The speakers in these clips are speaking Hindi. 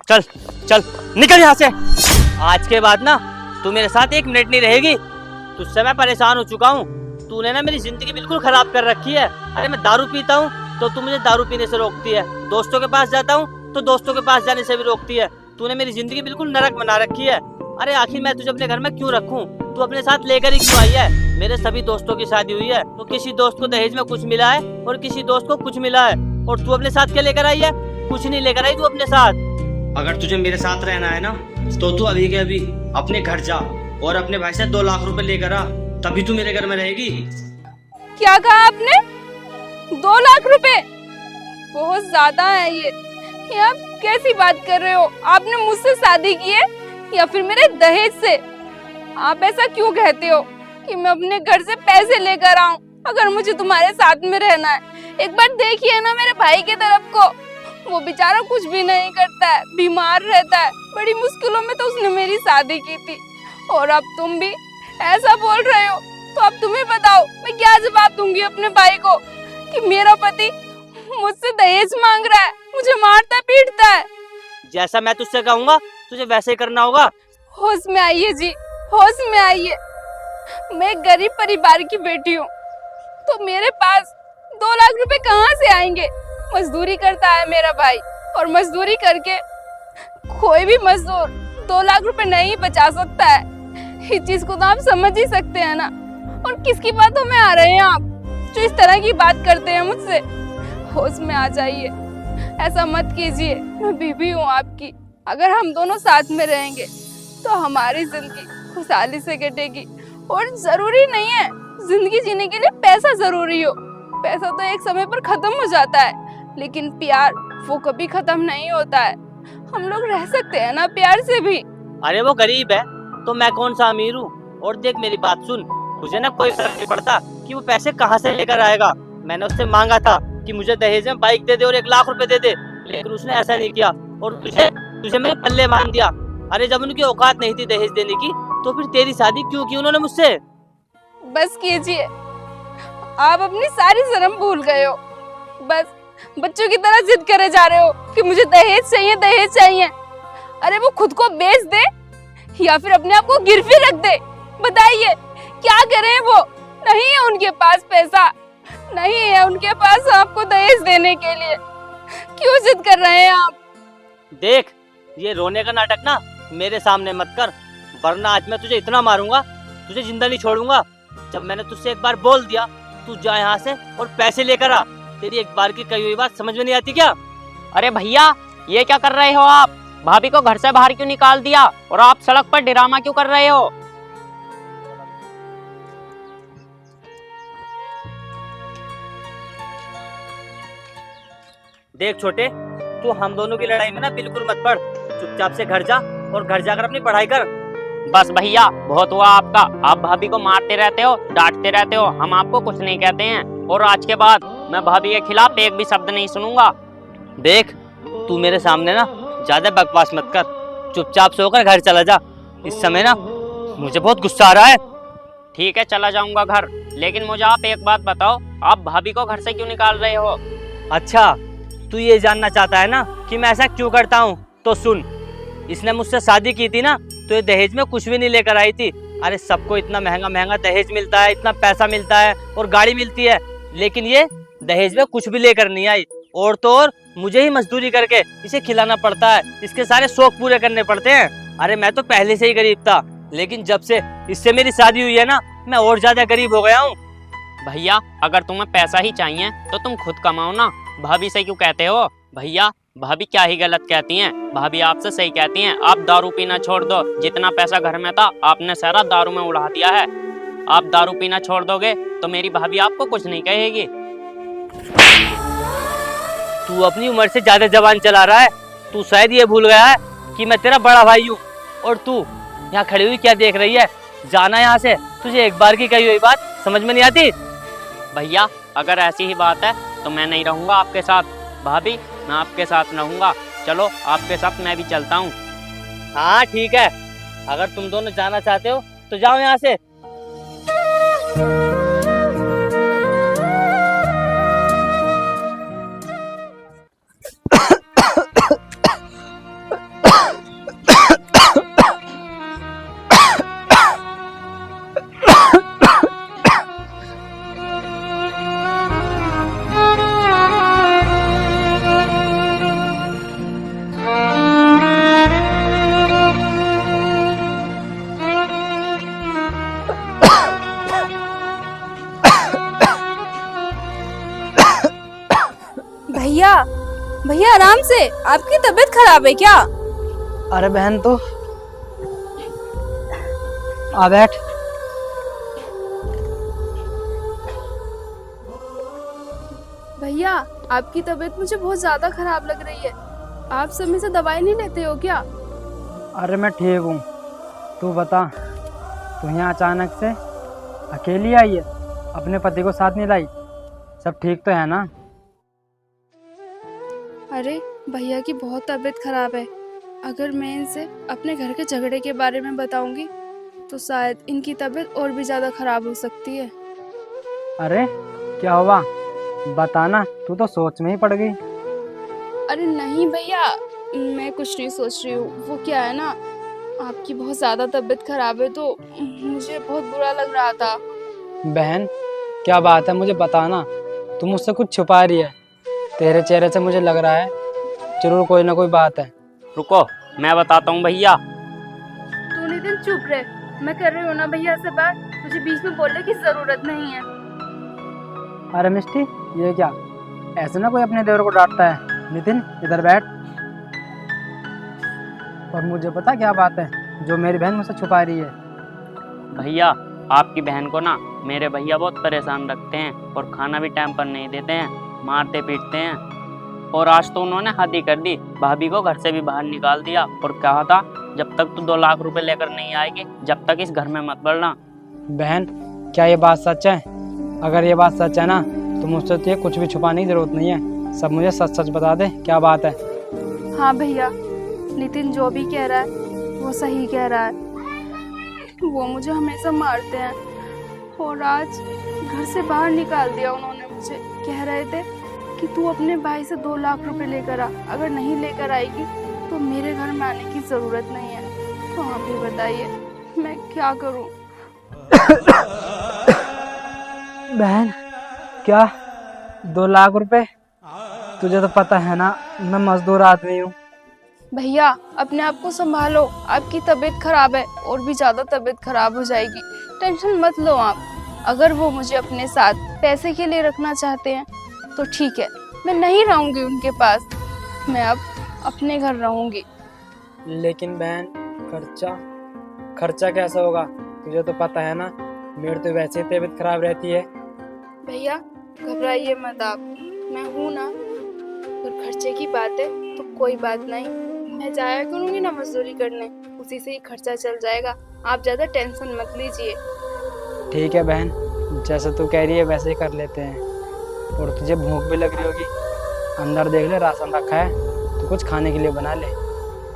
चल चल निकल यहाँ से। आज के बाद ना तू मेरे साथ 1 मिनट नहीं रहेगी। तुझसे मैं परेशान हो चुका हूँ। तूने ना मेरी जिंदगी बिल्कुल खराब कर रखी है। अरे मैं दारू पीता हूँ तो तू मुझे दारू पीने से रोकती है, दोस्तों के पास जाता हूँ तो दोस्तों के पास जाने से भी रोकती है। तूने मेरी जिंदगी बिल्कुल नरक बना रखी है। अरे आखिर मैं तुझे अपने घर में क्यों रखूं? तू अपने साथ लेकर ही क्यों आई है? मेरे सभी दोस्तों की शादी हुई है तो किसी दोस्त को दहेज में कुछ मिला है और किसी दोस्त को कुछ मिला है, और तू अपने साथ क्या लेकर आई है? कुछ नहीं लेकर आई तू अपने साथ। अगर तुझे मेरे साथ रहना है ना तो तू अभी के अभी अपने घर जा और अपने भाई से 2 लाख रुपए लेकर आ, तभी तू मेरे घर में रहेगी। क्या कहा आपने? 2 लाख रुपए? बहुत ज्यादा है ये आप कैसी बात कर रहे हो? आपने मुझसे शादी की है या फिर मेरे दहेज से? आप ऐसा क्यों कहते हो कि मैं अपने घर से पैसे लेकर आऊं अगर मुझे तुम्हारे साथ में रहना है? एक बार देखिए ना मेरे भाई की तरफ को, वो बेचारा कुछ भी नहीं करता है, बीमार रहता है। बड़ी मुश्किलों में तो उसने मेरी शादी की थी, और अब तुम भी ऐसा बोल रहे हो। तो अब तुम्हें बताओ मैं क्या जवाब दूंगी अपने भाई को कि मेरा पति मुझसे दहेज मांग रहा है, मुझे मारता पीटता है। जैसा मैं तुझसे कहूँगा तुझे वैसे ही करना होगा। होश में आइए जी, होश में आइए। मैं एक गरीब परिवार की बेटी हूँ, तो मेरे पास 2 लाख रुपए कहाँ से आएंगे? मजदूरी करता है मेरा भाई, और मजदूरी करके कोई भी मजदूर 2 लाख रुपए नहीं बचा सकता है। इस चीज को तो आप समझ ही सकते हैं ना। और किसकी बातों में आ रहे हैं आप जो इस तरह की बात करते हैं मुझसे? होश में आ जाइए, ऐसा मत कीजिए। मैं बीवी हूँ आपकी, अगर हम दोनों साथ में रहेंगे तो हमारी जिंदगी खुशहाली से कटेगी। और जरूरी नहीं है जिंदगी जीने के लिए पैसा जरूरी हो। पैसा तो एक समय पर खत्म हो जाता है, लेकिन प्यार वो कभी खत्म नहीं होता है। हम लोग रह सकते हैं ना प्यार से भी। अरे वो गरीब है तो मैं कौन सा अमीर हूँ? और देख मेरी बात सुन, मुझे ना कोई फर्क नहीं पड़ता कि वो पैसे कहाँ से लेकर आएगा। मैंने उससे मांगा था कि मुझे दहेज में बाइक दे दे और 1 लाख रुपए दे दे, लेकिन उसने ऐसा नहीं किया और तुझे मेरे पल्ले मान दिया। अरे जब उनकी औकात नहीं थी दहेज देने की तो फिर तेरी शादी क्यों की उन्होंने मुझसे? बस कीजिए, आप अपनी सारी शर्म भूल गए हो। बस बच्चों की तरह जिद करे जा रहे हो कि मुझे दहेज चाहिए, दहेज चाहिए। अरे वो खुद को बेच दे या फिर अपने आप को गिरवी रख दे, बताइए क्या करें? वो नहीं है उनके पास पैसा, नहीं है उनके पास आपको दहेज देने के लिए। क्यों जिद कर रहे हैं आप? देख ये रोने का नाटक ना मेरे सामने मत कर, वरना आज मैं तुझे इतना मारूंगा तुझे जिंदा नहीं छोड़ूंगा। जब मैंने तुझसे एक बार बोल दिया तू जा यहाँ से और पैसे लेकर आ। तेरी एक बार की कही हुई बात समझ में नहीं आती क्या? अरे भैया ये क्या कर रहे हो आप? भाभी को घर से बाहर क्यों निकाल दिया और आप सड़क पर ड्रामा क्यों कर रहे हो? देख छोटे, तू हम दोनों की लड़ाई में ना बिल्कुल मत पड़। चुपचाप से घर जा और घर जाकर अपनी पढ़ाई कर। बस भैया बहुत हुआ आपका। आप भाभी को मारते रहते हो, डांटते रहते हो, हम आपको कुछ नहीं कहते हैं। और आज के बाद मैं भाभी के खिलाफ एक भी शब्द नहीं सुनूंगा। देख तू मेरे सामने ना ज्यादा बकवास मत कर, चुपचाप से होकर घर चला जा। इस समय ना मुझे बहुत गुस्सा आ रहा है। ठीक है चला जाऊंगा घर, लेकिन मुझे आप एक बात बताओ, आप भाभी को घर से क्यों निकाल रहे हो? अच्छा तू ये जानना चाहता है ना कि मैं ऐसा क्यों करता हूँ? तो सुन, इसने मुझसे शादी की थी ना तो ये दहेज में कुछ भी नहीं लेकर आई थी। अरे सबको इतना महंगा महंगा दहेज मिलता है, इतना पैसा मिलता है और गाड़ी मिलती है, लेकिन ये दहेज में कुछ भी लेकर नहीं आई। और तो और मुझे ही मजदूरी करके इसे खिलाना पड़ता है, इसके सारे शौक पूरे करने पड़ते हैं। अरे मैं तो पहले से ही गरीब था, लेकिन जब से इससे मेरी शादी हुई है ना मैं और ज्यादा गरीब हो गया हूँ। भैया अगर तुम्हें पैसा ही चाहिए तो तुम खुद कमाओ ना, भाभी से क्यों कहते हो? भैया भाभी क्या ही गलत कहती हैं, भाभी आपसे सही कहती हैं। आप दारू पीना छोड़ दो, जितना पैसा घर में था आपने सारा दारू में उड़ा दिया है। आप दारू पीना छोड़ दोगे तो मेरी भाभी आपको कुछ नहीं कहेगी। तू अपनी उम्र से ज्यादा जबान चला रहा है। तू शायद ये भूल गया है कि मैं तेरा बड़ा भाई हूँ। और तू यहाँ खड़ी हुई क्या देख रही है? जाना यहाँ से। तुझे एक बार की कही हुई बात समझ में नहीं आती? भैया अगर ऐसी ही बात है तो मैं नहीं रहूंगा आपके साथ। भाभी मैं आपके साथ रहूंगा, चलो आपके साथ मैं भी चलता हूँ। हाँ ठीक है, अगर तुम दोनों जाना चाहते हो तो जाओ यहाँ से। ये आपकी तबीयत खराब है क्या? अरे बहन तो आ बैठ। भैया आपकी तबीयत मुझे बहुत ज्यादा खराब लग रही है। आप समय से दवाई नहीं लेते हो क्या? अरे मैं ठीक हूँ, तू बता, तू यहाँ अचानक से अकेली आई है, अपने पति को साथ नहीं लाई? सब ठीक तो है ना? अरे भैया की बहुत तबीयत खराब है। अगर मैं इनसे अपने घर के झगड़े के बारे में बताऊंगी तो शायद इनकी तबीयत और भी ज्यादा खराब हो सकती है। अरे क्या हुआ, बताना, तू तो सोच में ही पड़ गई। अरे नहीं भैया, मैं कुछ नहीं सोच रही हूँ। वो क्या है ना, आपकी बहुत ज्यादा तबीयत खराब है तो मुझे बहुत बुरा लग रहा था। बहन क्या बात है, मुझे बताना, तू मुझसे कुछ छुपा रही है। तेरे चेहरे से मुझे लग रहा है जरूर कोई ना कोई बात है। रुको मैं बताता हूँ भैया। तू नितिन चुप रहे, मैं कर रही हूँ ना भैया से बात, तुझे बीच में बोलने की जरूरत नहीं है। अरे मिष्टी, ये क्या, ऐसे ना कोई अपने देवर को डांटता है। नितिन इधर बैठ। और मुझे पता क्या बात है जो मेरी बहन मुझसे छुपा रही है। भैया आपकी बहन को ना मेरे भैया बहुत परेशान रखते हैं और खाना भी टाइम पर नहीं देते हैं, मारते पीटते हैं। और आज तो उन्होंने हद ही कर दी, भाभी को घर से भी बाहर निकाल दिया और कहा था जब तक तू 2 लाख रुपए लेकर नहीं आएगी जब तक इस घर में मत बढ़ना। बहन क्या ये बात सच है? अगर ये बात सच है ना तो मुझसे तो ये कुछ भी छुपाने की जरूरत नहीं है, सब मुझे सच सच बता दे, क्या बात है? हाँ भैया, नितिन जो भी कह रहा है वो सही कह रहा है। वो मुझे हमेशा मारते हैं और आज घर से बाहर निकाल दिया उन्होंने मुझे। कह रहे थे कि तू अपने भाई से 2 लाख रुपए लेकर आ, अगर नहीं लेकर आएगी तो मेरे घर में आने की ज़रूरत नहीं है। तो आप ही बताइए मैं क्या करूं? बहन क्या 2 लाख रुपए? तुझे तो पता है ना मैं मजदूर आदमी हूँ। भैया अपने आप को संभालो, आपकी तबीयत खराब है और भी ज़्यादा तबीयत खराब हो जाएगी। टेंशन मत लो आप। अगर वो मुझे अपने साथ पैसे के लिए रखना चाहते हैं तो ठीक है, मैं नहीं रहूंगी उनके पास, मैं अब अपने घर रहूंगी। लेकिन बहन खर्चा कैसा होगा? तुझे तो पता है ना मेरी तो वैसे ही तबीयत खराब रहती है। भैया घबराइए मत आप, मैं हूँ ना। अगर खर्चे की बात है तो कोई बात नहीं, मैं जाया करूँगी ना मजदूरी करने, उसी से ही खर्चा चल जाएगा। आप ज़्यादा टेंशन मत लीजिए। ठीक है बहन, जैसे तू कह रही है वैसे ही कर लेते हैं। और तुझे भूख भी लग रही होगी, अंदर देख ले राशन रखा है, तो कुछ खाने के लिए बना ले।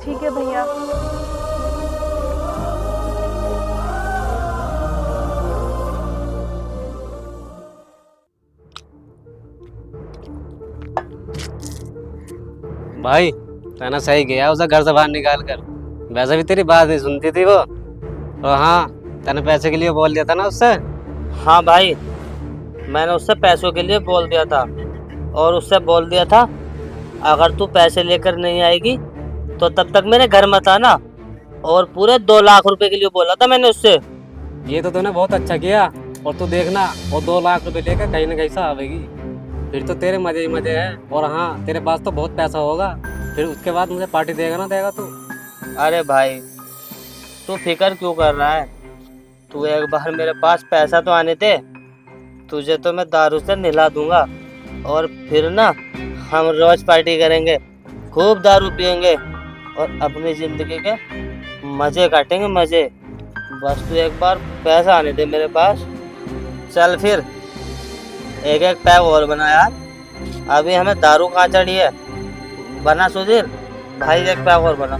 ठीक है भैया। भाई मैंने सही किया उसे घर से बाहर निकाल कर, वैसे भी तेरी बात नहीं सुनती थी वो। और हाँ, तूने पैसे के लिए बोल दिया था ना उससे। हाँ भाई, मैंने उससे पैसों के लिए बोल दिया था और उससे बोल दिया था अगर तू पैसे लेकर नहीं आएगी तो तब तक मेरे घर मत आना, और पूरे 2 लाख रुपए के लिए बोला था मैंने उससे। ये तो तूने बहुत अच्छा किया। और तू देखना वो 2 लाख रुपए लेकर कहीं ना कहीं से आवेगी, फिर तो तेरे मजे ही मजे है। और हाँ, तेरे पास तो बहुत पैसा होगा, फिर उसके बाद मुझे पार्टी देगा ना देगा तू। अरे भाई तू फिक्र क्यों कर रहा है? तू एक बार मेरे पास पैसा तो आने दे, तुझे तो मैं दारू से नहला दूंगा और फिर ना हम रोज पार्टी करेंगे, खूब दारू पियेंगे और अपनी जिंदगी के मजे काटेंगे, मजे। बस तू एक बार पैसा आने दे मेरे पास। चल फिर एक एक पैक और बना यार, अभी हमें दारू कहाँ चढ़ी है। बना सुधीर भाई, एक पैक और बना।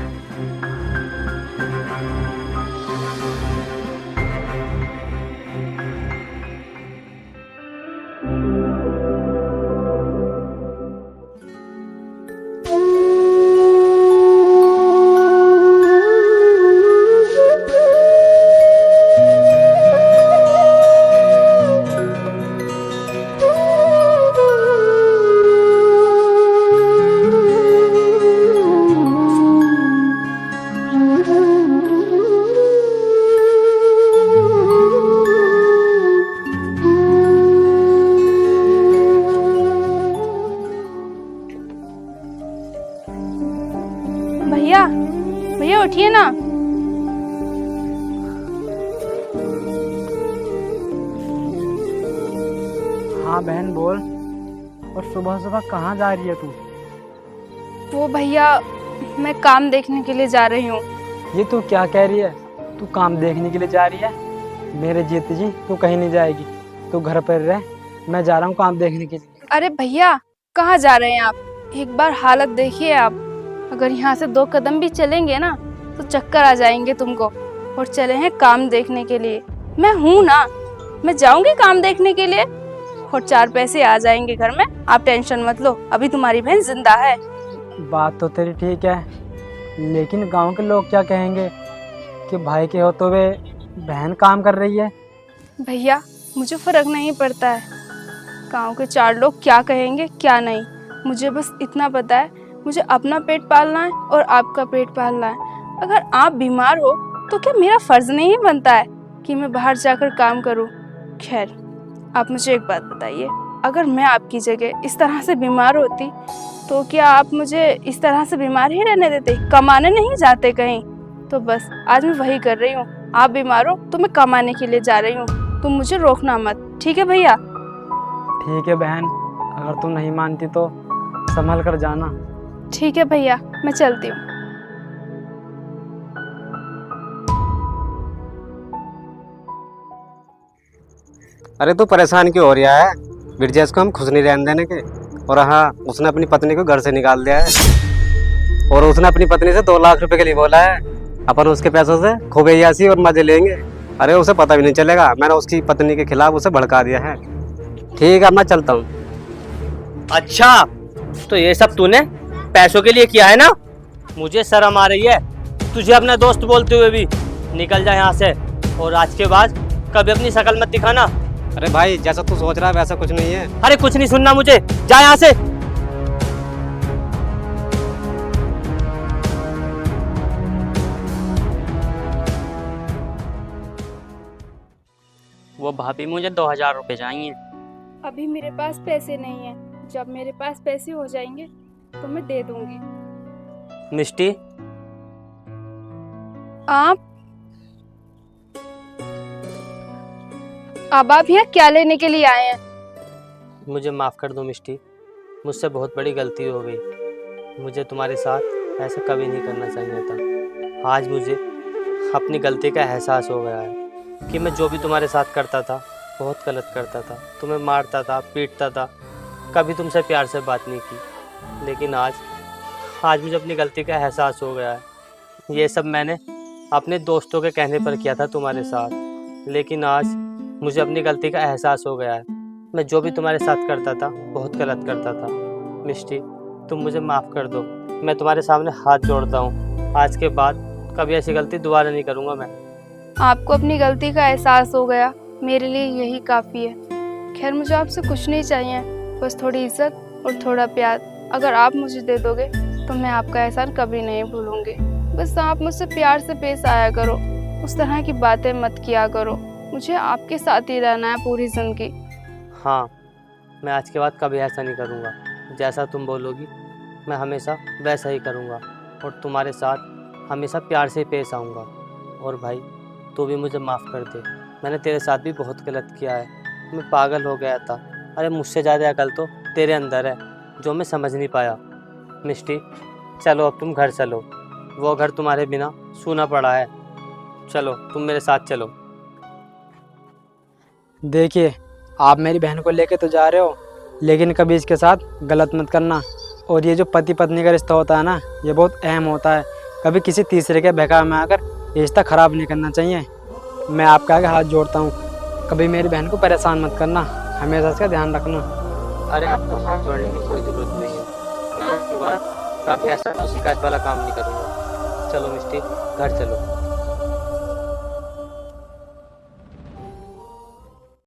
भैया भैया उठिए ना। हाँ बहन बोल। और सुबह सुबह कहाँ जा रही है तू? वो भैया मैं काम देखने के लिए जा रही हूँ। ये तू क्या कह रही है? तू काम देखने के लिए जा रही है? मेरे जीत जी तू कहीं नहीं जाएगी, तू घर पर रह, मैं जा रहा हूँ काम देखने के लिए। अरे भैया कहाँ जा रहे हैं आप? एक बार हालत देखिए आप, अगर यहाँ से 2 कदम भी चलेंगे ना तो चक्कर आ जाएंगे तुमको। और चले हैं काम देखने के लिए, मैं हूँ ना, मैं जाऊंगी काम देखने के लिए और 4 पैसे आ जाएंगे घर में। आप टेंशन मत लो, अभी तुम्हारी बहन जिंदा है। बात तो तेरी ठीक है, लेकिन गांव के लोग क्या कहेंगे कि भाई के होते हुए बहन काम कर रही है? भैया मुझे फर्क नहीं पड़ता है गांव के 4 लोग क्या कहेंगे क्या नहीं, मुझे बस इतना पता है मुझे अपना पेट पालना है और आपका पेट पालना है। अगर आप बीमार हो तो क्या मेरा फर्ज नहीं बनता है कि मैं बाहर जाकर काम करूं? खैर आप मुझे एक बात बताइए, अगर मैं आपकी जगह इस तरह से बीमार होती तो क्या आप मुझे इस तरह से बीमार ही रहने देते? कमाने नहीं जाते कहीं? तो बस आज मैं वही कर रही हूँ, आप बीमार हो तो मैं कमाने के लिए जा रही हूँ, तुम मुझे रोकना मत, ठीक है भैया? ठीक है बहन, अगर तू नहीं मानती तो संभल कर जाना। ठीक है भैया, मैं चलती हूँ। अरे तू परेशान क्यों हो रहा है? ब्रिजेश को हम खुश नहीं रहने देने के। और हाँ, उसने अपनी पत्नी को घर से निकाल दिया है और उसने अपनी पत्नी से 2 लाख रुपए के लिए बोला है। अपन उसके पैसों से खूब ऐसी और मजे लेंगे। अरे उसे पता भी नहीं चलेगा, मैंने उसकी पत्नी के खिलाफ उसे भड़का दिया है। ठीक है मैं चलता हूँ। अच्छा तो ये सब तूने पैसों के लिए किया है ना? मुझे शर्म आ रही है तुझे अपना दोस्त बोलते हुए भी। निकल जा यहाँ से और आज के बाद कभी अपनी शक्ल मत दिखाना। अरे भाई जैसा तू सोच रहा है वैसा कुछ नहीं है। अरे कुछ नहीं सुनना मुझे, जा यहाँ से। वो भाभी मुझे 2000 रुपये चाहिए। अभी मेरे पास पैसे नहीं है, जब मेरे पास पैसे हो जाएंगे तो मैं दे दूंगी। मिष्टी आप यहाँ क्या लेने के लिए आए हैं? मुझे माफ़ कर दो मिष्टी, मुझसे बहुत बड़ी गलती हो गई। मुझे तुम्हारे साथ ऐसा कभी नहीं करना चाहिए था। आज मुझे अपनी गलती का एहसास हो गया है कि मैं जो भी तुम्हारे साथ करता था बहुत गलत करता था। तुम्हें मारता था, पीटता था, कभी तुमसे प्यार से बात नहीं की। लेकिन आज मुझे अपनी गलती का एहसास हो गया है। ये सब मैंने अपने दोस्तों के कहने पर किया था तुम्हारे साथ, लेकिन आज मुझे अपनी गलती का एहसास हो गया है। मैं जो भी तुम्हारे साथ करता था बहुत गलत करता था। मिष्टी तुम मुझे माफ़ कर दो, मैं तुम्हारे सामने हाथ जोड़ता हूँ। आज के बाद कभी ऐसी गलती दोबारा नहीं करूँगा मैं। आपको अपनी गलती का एहसास हो गया, मेरे लिए यही काफ़ी है। खैर मुझे आपसे कुछ नहीं चाहिए, बस थोड़ी इज्जत और थोड़ा प्यार। अगर आप मुझे दे दोगे तो मैं आपका एहसान कभी नहीं भूलूंगी। बस आप मुझसे प्यार से पेश आया करो, उस तरह की बातें मत किया करो। मुझे आपके साथ ही रहना है पूरी ज़िंदगी। हाँ, मैं आज के बाद कभी ऐसा नहीं करूँगा। जैसा तुम बोलोगी मैं हमेशा वैसा ही करूँगा और तुम्हारे साथ हमेशा प्यार से पेश आऊँगा। और भाई तू भी मुझे माफ़ कर दे, मैंने तेरे साथ भी बहुत गलत किया है। मैं पागल हो गया था। अरे मुझसे ज़्यादा अकल तो तेरे अंदर है जो मैं समझ नहीं पाया। मिष्टी चलो अब तुम घर चलो, वो घर तुम्हारे बिना सूना पड़ा है। चलो तुम मेरे साथ चलो। देखिए आप मेरी बहन को लेके तो जा रहे हो, लेकिन कभी इसके साथ गलत मत करना। और ये जो पति पत्नी का रिश्ता होता है ना, ये बहुत अहम होता है। कभी किसी तीसरे के बहकावे में आकर ये रिश्ता ख़राब नहीं करना चाहिए। मैं आपके आगे हाथ जोड़ता हूँ, कभी मेरी बहन को परेशान मत करना, हमेशा इसका ध्यान रखना। अरे आपको हाथ जोड़ने की कोई ज़रूरत नहीं है। काफ़ी ऐसा शिकायत वाला काम नहीं करूँगा। चलो मिष्टी घर चलो।